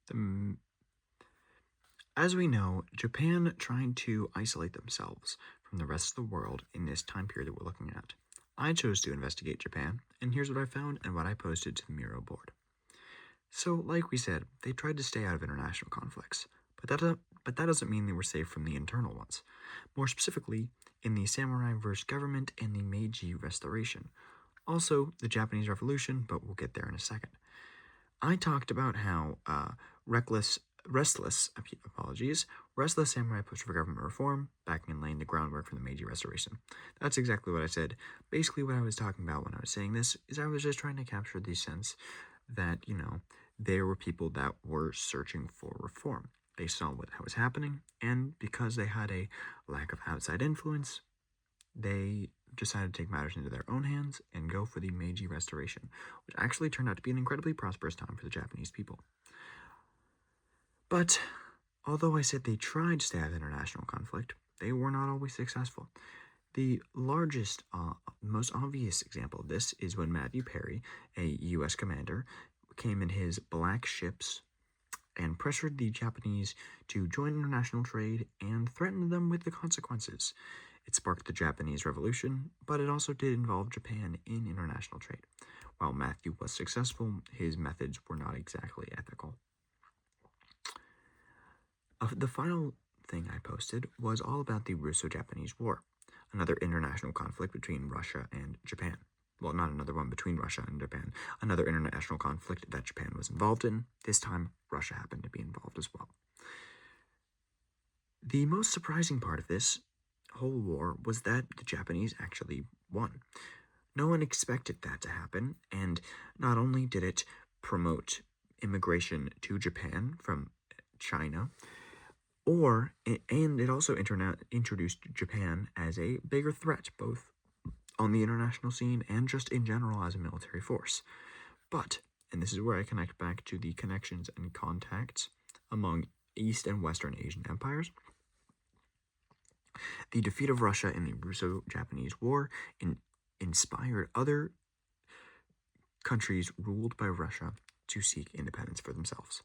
The, as we know, Japan tried to isolate themselves from the rest of the world in this time period that we're looking at. I chose to investigate Japan, and here's what I found and what I posted to the Miro board. So, like we said, they tried to stay out of international conflicts, but that doesn't mean they were safe from the internal ones. More specifically, in the samurai versus government and the Meiji Restoration. Also, the Japanese Revolution, but we'll get there in a second. I talked about how restless samurai pushed for government reform, backing and laying the groundwork for the Meiji Restoration. That's exactly what I said. Basically, what I was talking about when I was saying this is I was just trying to capture the sense that, there were people that were searching for reform based on what was happening, and because they had a lack of outside influence, they decided to take matters into their own hands and go for the Meiji Restoration, which actually turned out to be an incredibly prosperous time for the Japanese people. But although I said they tried to stay out of international conflict, they were not always successful. The largest, most obvious example of this is when Matthew Perry, a U.S. commander, came in his black ships and pressured the Japanese to join international trade and threatened them with the consequences. It sparked the Japanese Revolution, but it also did involve Japan in international trade. While Matthew was successful, his methods were not exactly ethical. The final thing I posted was all about the Russo-Japanese War, another international conflict between Russia and Japan. Well, not another one between Russia and Japan, another international conflict that Japan was involved in. This time, Russia happened to be involved as well. The most surprising part of this whole war was that the Japanese actually won. No one expected that to happen, and not only did it promote immigration to Japan from China, and it also introduced Japan as a bigger threat, both on the international scene and just in general as a military force. But, and this is where I connect back to the connections and contacts among East and Western Asian empires, the defeat of Russia in the Russo-Japanese War inspired other countries ruled by Russia to seek independence for themselves.